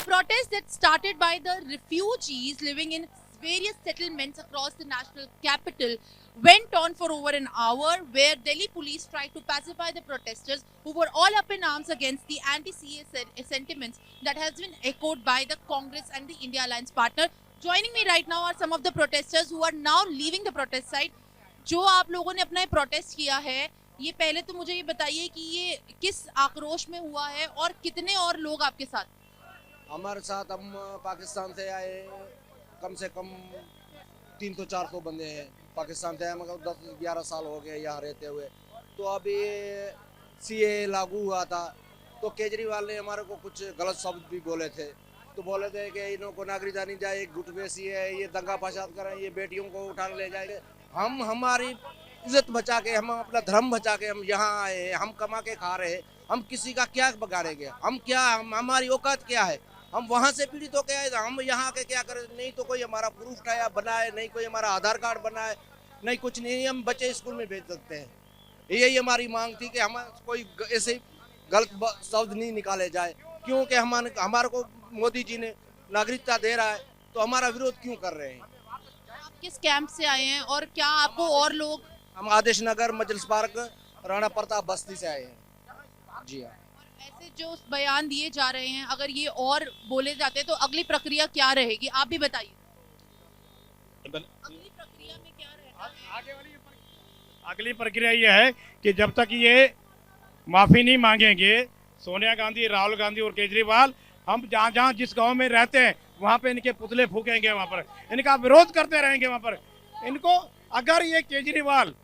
Protest that started by the refugees living in various settlements across the national capital went on for over an hour, where Delhi police tried to pacify the protesters who were all up in arms against the anti-CA sentiments that has been echoed by the Congress and the India Alliance partner. Joining me right now are some of the protesters who are now leaving the protest site. जो आप लोगों ने अपना protest किया है, ये पहले तो मुझे ये बताइए कि ये किस आक्रोश में हुआ है और कितने और लोग आपके साथ? हमारे साथ हम पाकिस्तान से आए, कम से कम 300-400 बंदे हैं पाकिस्तान से आए, मगर 10-11 साल हो गए यहाँ रहते हुए। तो अभी सीए लागू हुआ था तो केजरीवाल ने हमारे को कुछ गलत शब्द भी बोले थे, तो बोले थे कि इन्हों को नागरिकता नहीं जाए, गुट बेसी है, ये दंगा फसाद करें, ये बेटियों को उठा ले जाएंगे। हम हमारी इज्जत बचा के, हम अपना धर्म बचा के हम यहाँ आए हैं, हम कमा के खा रहे हैं, हम किसी का क्या बगाड़ेंगे? हम क्या, हमारी औकात क्या है? हम वहाँ से पीड़ित होके आए, हम यहाँ के क्या करें? नहीं तो कोई हमारा प्रूफ उठाया बनाए, नहीं कोई हमारा आधार कार्ड बनाए, नहीं कुछ नहीं, हम बच्चे स्कूल में भेज सकते हैं। यही हमारी मांग थी कि हम कोई ऐसे गलत शब्द नहीं निकाले जाए, क्योंकि हमारे को मोदी जी ने नागरिकता दे रहा है, तो हमारा विरोध क्यों कर रहे हैं? आप किस कैंप से आए हैं और क्या आपको और लोग? हम आदेश नगर, मजलिस पार्क, राणा प्रताप बस्ती से आए हैं। जी हाँ। ऐसे जो बयान दिए जा रहे हैं, अगर ये और बोले जाते हैं तो अगली प्रक्रिया क्या रहेगी, आप भी बताइए। अगली प्रक्रिया में क्या रहेगा? अगली प्रक्रिया ये है कि जब तक ये माफी नहीं मांगेंगे, सोनिया गांधी, राहुल गांधी और केजरीवाल, हम जहाँ जहाँ जिस गांव में रहते हैं वहाँ पे इनके पुतले फूकेंगे, वहाँ पर इनका विरोध करते रहेंगे। वहाँ पर इनको, अगर ये केजरीवाल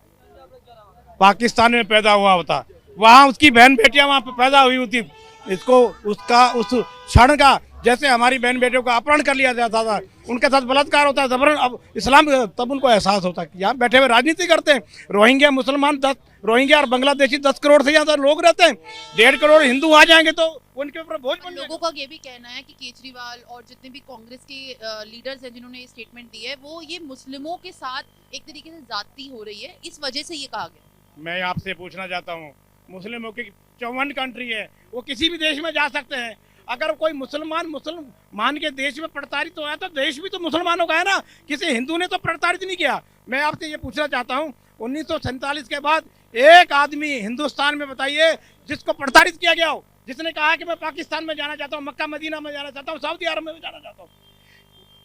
पाकिस्तान में पैदा हुआ होता, वहाँ उसकी बहन बेटियां वहाँ पे पैदा हुई होती, इसको उसका उस क्षण का, जैसे हमारी बहन बेटियों का अपहरण कर लिया जाता था, उनके साथ बलात्कार होता है, जबरन, अब इस्लाम, तब उनको एहसास होता है कि यहाँ बैठे हुए राजनीति करते हैं। रोहिंग्या मुसलमान, रोहिंग्या और बांग्लादेशी 10 करोड़ से ज़्यादा लोग रहते हैं, 1.5 करोड़ हिंदू आ जाएंगे तो उनके ऊपर बोझ बन जाएगा। लोगों का ये भी कहना है कि केजरीवाल और जितने भी कांग्रेस के लीडर्स हैं जिन्होंने ये स्टेटमेंट दी है, वो ये मुस्लिमों के साथ एक तरीके से जाती हो रही है, इस वजह से ये कहा गया। मैं आपसे पूछना चाहता हूँ, मुस्लिमों की 54 कंट्री है, वो किसी भी देश में जा सकते हैं। अगर कोई मुसलमान के देश में प्रताड़ित हो है तो देश भी तो मुसलमानों का है ना, किसी हिंदू ने तो प्रताड़ित नहीं किया। मैं आपसे ये पूछना चाहता हूँ, 1947 के बाद एक आदमी हिंदुस्तान में बताइए जिसको प्रताड़ित किया गया हो, जिसने कहा कि मैं पाकिस्तान में जाना चाहता हूँ, मक्का मदीना में जाना चाहता हूँ, सऊदी अरब में जाना चाहता हूँ।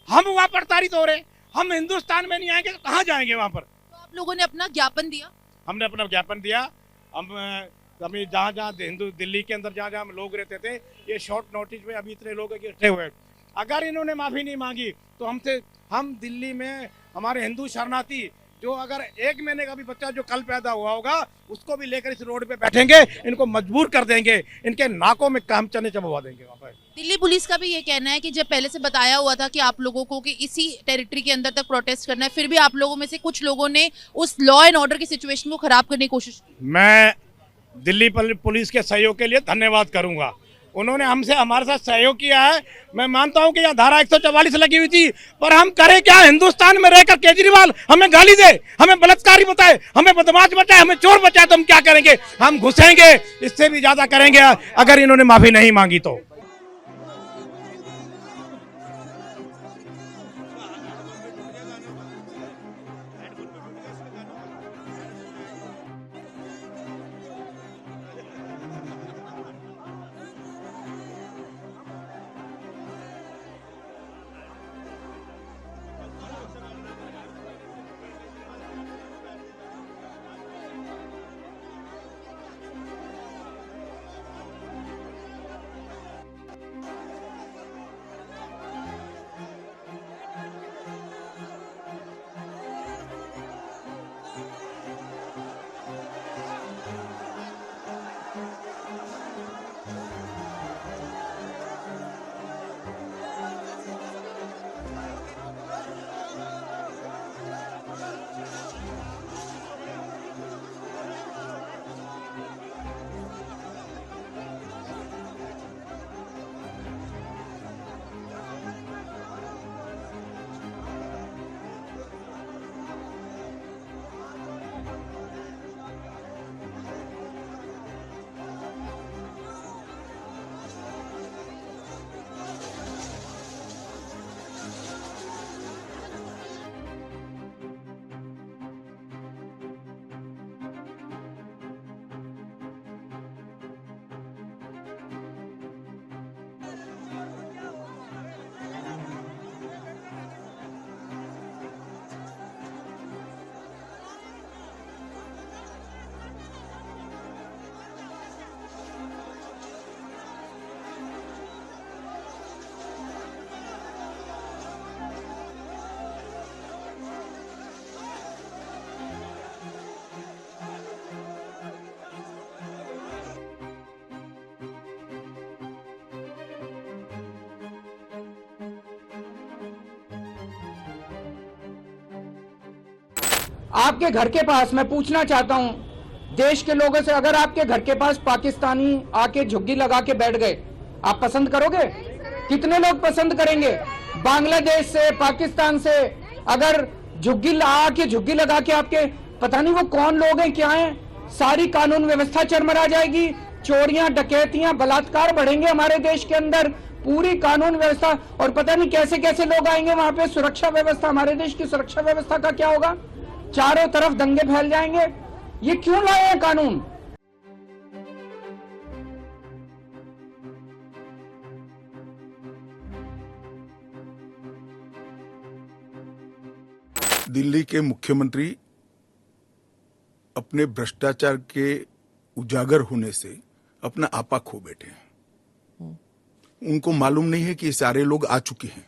हम वहाँ प्रताड़ित हो रहे, हम हिंदुस्तान में नहीं आएंगे तो कहाँ जाएंगे? वहाँ पर तो आप लोगों ने अपना ज्ञापन दिया? हमने अपना ज्ञापन दिया। हम अभी जहाँ जहाँ दिल्ली के अंदर जहाँ जहाँ लोग रहते थे, ये शॉर्ट नोटिस में अभी इतने लोग इकट्ठे हुए। अगर इन्होंने माफ़ी नहीं मांगी तो हम दिल्ली में हमारे हिंदू शरणार्थी, जो अगर 1 महीने का भी बच्चा जो कल पैदा हुआ होगा, उसको भी लेकर इस रोड पे बैठेंगे, इनको मजबूर कर देंगे, इनके नाकों में काम चने चबवा देंगे। वहाँ पर दिल्ली पुलिस का भी ये कहना है कि जब पहले से बताया हुआ था कि आप लोगों को कि इसी टेरिटरी के अंदर तक प्रोटेस्ट करना है, फिर भी आप लोगों में से कुछ लोगों ने उस लॉ एंड ऑर्डर की सिचुएशन को खराब करने की कोशिश की। मैं दिल्ली पुलिस के सहयोग के लिए धन्यवाद करूंगा। उन्होंने हमसे, हमारे साथ सहयोग किया है। मैं मानता हूं कि यह धारा 144 लगी हुई थी, पर हम करें क्या? हिंदुस्तान में रहकर केजरीवाल हमें गाली दे, हमें बलात्कारी बताए, हमें बदमाश बताए, हमें चोर बताए, तो हम क्या करेंगे? हम घुसेंगे, इससे भी ज्यादा करेंगे अगर इन्होंने माफी नहीं मांगी तो। आपके घर के पास, मैं पूछना चाहता हूं देश के लोगों से, अगर आपके घर के पास पाकिस्तानी आके झुग्गी लगा के बैठ गए, आप पसंद करोगे? कितने लोग पसंद करेंगे? बांग्लादेश से, पाकिस्तान से अगर झुग्गी लगा के आपके, पता नहीं वो कौन लोग हैं, क्या हैं, सारी कानून व्यवस्था चरमरा जाएगी, चोरियां, डकैतियां, बलात्कार बढ़ेंगे हमारे देश के अंदर, पूरी कानून व्यवस्था, और पता नहीं कैसे कैसे लोग आएंगे वहां पे। सुरक्षा व्यवस्था, हमारे देश की सुरक्षा व्यवस्था का क्या होगा? चारों तरफ दंगे फैल जाएंगे। ये क्यों लाए हैं कानून? दिल्ली के मुख्यमंत्री अपने भ्रष्टाचार के उजागर होने से अपना आपा खो बैठे हैं। उनको मालूम नहीं है कि ये सारे लोग आ चुके हैं,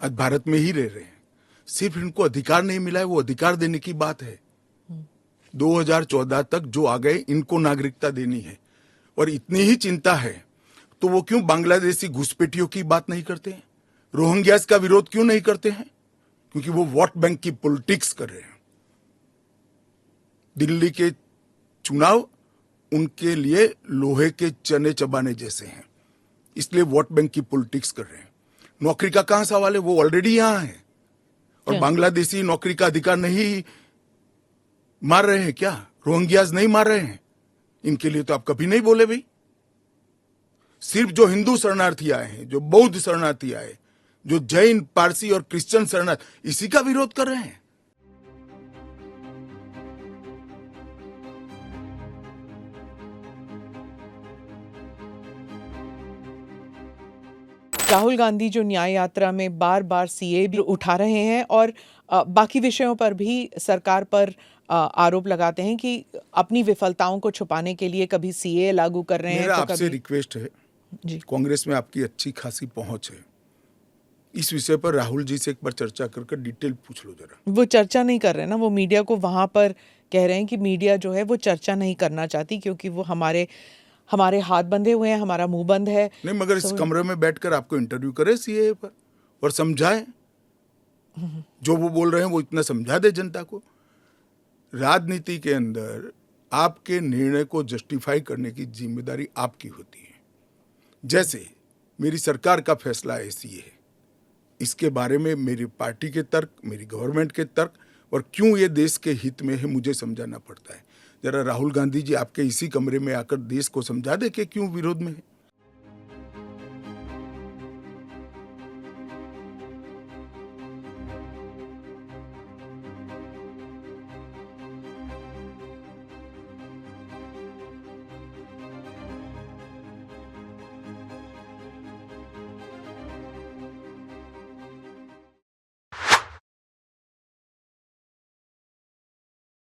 आज भारत में ही रह रहे हैं, सिर्फ इनको अधिकार नहीं मिला है, वो अधिकार देने की बात है। 2014 तक जो आ गए इनको नागरिकता देनी है, और इतनी ही चिंता है तो वो क्यों बांग्लादेशी घुसपैठियों की बात नहीं करते हैं, रोहिंग्यास का विरोध क्यों नहीं करते हैं? क्योंकि वो वोट बैंक की पॉलिटिक्स कर रहे हैं। दिल्ली के चुनाव उनके लिए लोहे के चने चबाने जैसे हैं, इसलिए वोट बैंक की पॉलिटिक्स कर रहे हैं। नौकरी का कहां सवाल है, वो ऑलरेडी यहां है, और बांग्लादेशी नौकरी का अधिकार नहीं मार रहे हैं क्या? रोहिंग्यास नहीं मार रहे हैं? इनके लिए तो आप कभी नहीं बोले भाई। सिर्फ जो हिंदू शरणार्थी आए हैं, जो बौद्ध शरणार्थी आए, जो जैन, पारसी और क्रिश्चियन शरणार्थी, इसी का विरोध कर रहे हैं। राहुल गांधी जो न्याय यात्रा में बार बार सीए भी उठा रहे हैं और बाकी विषयों पर भी सरकार पर आरोप लगाते हैं कि अपनी विफलताओं को छुपाने के लिए कभी सीए लागू कर रहे हैं। मेरा तो आपसे कभी रिक्वेस्ट है जी, कांग्रेस में आपकी अच्छी खासी पहुंच है, इस विषय पर राहुल जी से एक बार चर्चा कर डिटेल पूछ लो जरा। वो चर्चा नहीं कर रहे ना, वो मीडिया को वहां पर कह रहे हैं कि मीडिया जो है वो चर्चा नहीं करना चाहती क्योंकि वो हमारे हाथ बंधे हुए हैं, हमारा मुंह बंद है। नहीं, मगर इस कमरे में बैठकर आपको इंटरव्यू करे सीए पर और समझाए, जो वो बोल रहे हैं वो इतना समझा दे जनता को। राजनीति के अंदर आपके निर्णय को जस्टिफाई करने की जिम्मेदारी आपकी होती है। जैसे मेरी सरकार का फैसला ऐसी है, इसके बारे में मेरी पार्टी के तर्क, मेरी गवर्नमेंट के तर्क, और क्यों ये देश के हित में है मुझे समझाना पड़ता है। जरा राहुल गांधी जी आपके इसी कमरे में आकर देश को समझा दे कि क्यों विरोध में है।